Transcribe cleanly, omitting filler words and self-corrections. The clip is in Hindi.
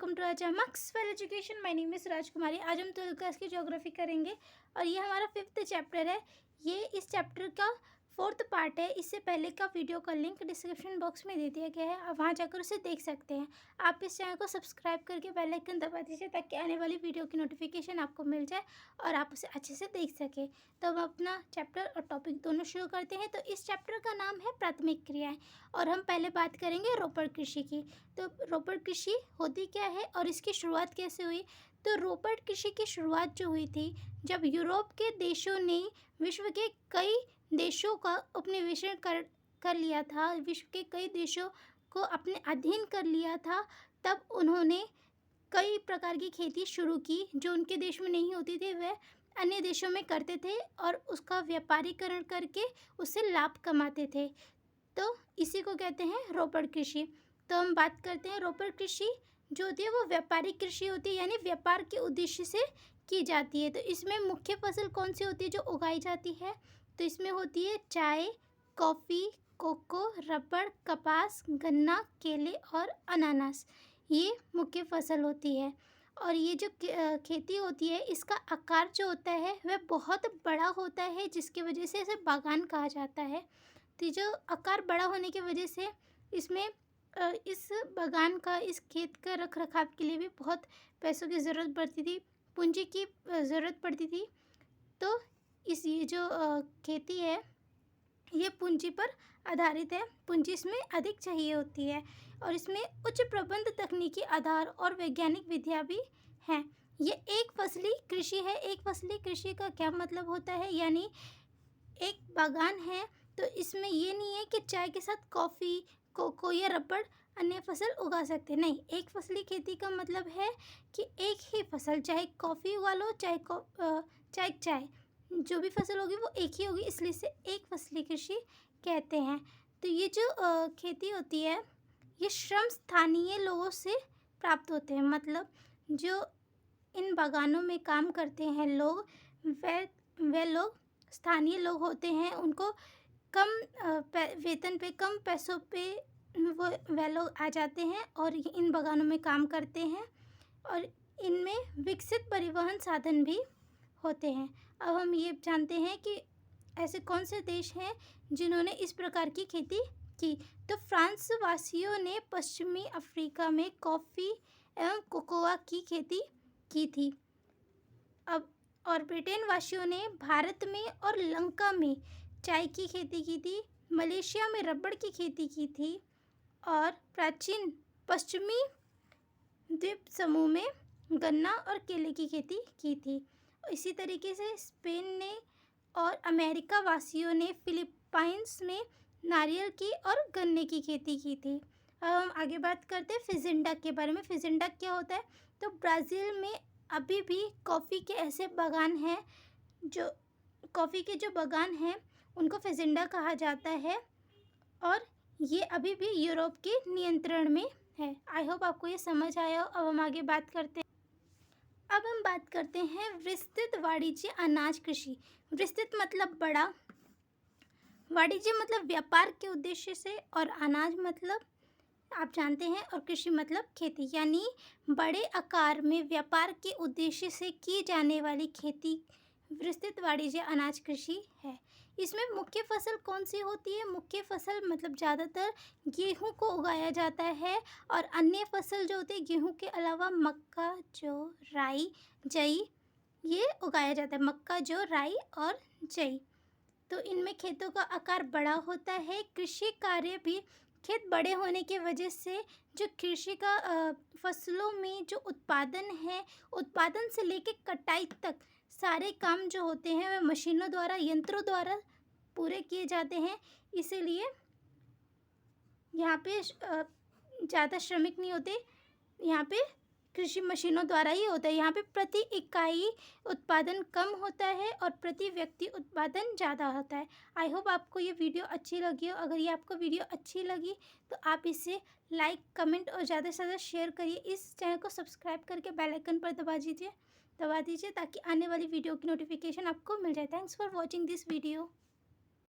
Welcome to our Maxwell education. My name is Rajkumari. आज हम 12th क्लास की ज्योग्राफी करेंगे और ये हमारा 5th चैप्टर है। ये इस चैप्टर का 4th पार्ट है। इससे पहले का वीडियो का लिंक डिस्क्रिप्शन बॉक्स में दे दिया गया है, आप वहाँ जाकर उसे देख सकते हैं। आप इस चैनल को सब्सक्राइब करके बेल आइकन दबा दीजिए ताकि आने वाली वीडियो की नोटिफिकेशन आपको मिल जाए और आप उसे अच्छे से देख सकें। तो हम अपना चैप्टर और टॉपिक दोनों शुरू करते हैं। तो इस चैप्टर का नाम है प्राथमिक क्रियाएँ और हम पहले बात करेंगे रोपड़ कृषि की। तो रोपड़ कृषि होती क्या है और इसकी शुरुआत कैसे हुई? तो रोपड़ कृषि की शुरुआत जो हुई थी जब यूरोप के देशों ने विश्व के कई देशों का उपनिवेशन कर लिया था, विश्व के कई देशों को अपने अधीन कर लिया था, तब उन्होंने कई प्रकार की खेती शुरू की जो उनके देश में नहीं होती थी, वह अन्य देशों में करते थे और उसका व्यापारीकरण करके उससे लाभ कमाते थे। तो इसी को कहते हैं रोपड़ कृषि। तो हम बात करते हैं रोपड़ कृषि जो होती है वो व्यापारिक कृषि होती है, यानी व्यापार के उद्देश्य से की जाती है। तो इसमें मुख्य फसल कौन सी होती है जो उगाई जाती है? तो इसमें होती है चाय, कॉफ़ी, कोको, रबड़, कपास, गन्ना, केले और अनानास। ये मुख्य फसल होती है। और ये जो खेती होती है इसका आकार जो होता है वह बहुत बड़ा होता है, जिसकी वजह से इसे बागान कहा जाता है। तो जो आकार बड़ा होने की वजह से इसमें इस बागान का, इस खेत का रख रखाव के लिए भी बहुत पैसों की ज़रूरत पड़ती थी, पूंजी की ज़रूरत पड़ती थी। तो ये जो खेती है ये पूंजी पर आधारित है, पूंजी इसमें अधिक चाहिए होती है और इसमें उच्च प्रबंध तकनीकी आधार और वैज्ञानिक विधियाँ भी हैं। ये एक फसली कृषि है। एक फसली कृषि का क्या मतलब होता है? यानी एक बागान है तो इसमें ये नहीं है कि चाय के साथ कॉफ़ी, कोको या रबड़ अन्य फसल उगा सकते हैं। नहीं, एक फसली खेती का मतलब है कि एक ही फसल, चाहे कॉफ़ी उगा लो, चाहे चाय, जो भी फसल होगी वो एक ही होगी, इसलिए इसे एक फसली कृषि कहते हैं। तो ये जो खेती होती है ये श्रम स्थानीय लोगों से प्राप्त होते हैं। मतलब जो इन बागानों में काम करते हैं लोग, वे लोग स्थानीय लोग होते हैं। उनको कम वेतन पे, कम पैसों पे वे लोग आ जाते हैं और इन बागानों में काम करते हैं और इनमें विकसित परिवहन साधन भी होते हैं। अब हम ये जानते हैं कि ऐसे कौन से देश हैं जिन्होंने इस प्रकार की खेती की। तो फ्रांस वासियों ने पश्चिमी अफ्रीका में कॉफ़ी एवं कोकोआ की खेती की थी। अब और ब्रिटेन वासियों ने भारत में और लंका में चाय की खेती की थी, मलेशिया में रबड़ की खेती की थी और प्राचीन पश्चिमी द्वीप समूह में गन्ना और केले की खेती की थी। इसी तरीके से स्पेन ने और अमेरिका वासियों ने फिलीपाइंस में नारियल की और गन्ने की खेती की थी। अब हम आगे बात करते हैं फिजेंडा के बारे में। फिजेंडा क्या होता है? तो ब्राज़ील में अभी भी कॉफ़ी के ऐसे बागान हैं, जो कॉफ़ी के जो बागान हैं उनको फिजेंडा कहा जाता है और ये अभी भी यूरोप के नियंत्रण में है। आई होप आपको ये समझ आया हो। अब हम आगे बात करते हैं। अब हम बात करते हैं विस्तृत वाणिज्य अनाज कृषि। विस्तृत मतलब बड़ा, वाणिज्य मतलब व्यापार के उद्देश्य से, और अनाज मतलब आप जानते हैं, और कृषि मतलब खेती, यानी बड़े आकार में व्यापार के उद्देश्य से की जाने वाली खेती विस्तृत वाणिज्य अनाज कृषि है। इसमें मुख्य फसल कौन सी होती है? मुख्य फसल मतलब ज़्यादातर गेहूं को उगाया जाता है और अन्य फसल जो होती है गेहूं के अलावा मक्का, जौ, राई, जई, ये उगाया जाता है। मक्का, जौ, राई और जई। तो इनमें खेतों का आकार बड़ा होता है। कृषि कार्य भी खेत बड़े होने की वजह से जो कृषि का फसलों में जो उत्पादन है, उत्पादन से लेकर कटाई तक सारे काम जो होते हैं वह मशीनों द्वारा, यंत्रों द्वारा पूरे किए जाते हैं। इसीलिए यहाँ पे ज़्यादा श्रमिक नहीं होते, यहाँ पे कृषि मशीनों द्वारा ही होता है। यहाँ पे प्रति इकाई उत्पादन कम होता है और प्रति व्यक्ति उत्पादन ज़्यादा होता है। आई होप आपको ये वीडियो अच्छी लगी हो। अगर ये आपको वीडियो अच्छी लगी तो आप इसे लाइक, कमेंट और ज़्यादा से ज़्यादा शेयर करिए। इस चैनल को सब्सक्राइब करके बेल आइकन पर दबा दीजिए ताकि आने वाली वीडियो की नोटिफिकेशन आपको मिल जाए। Thanks for watching this video.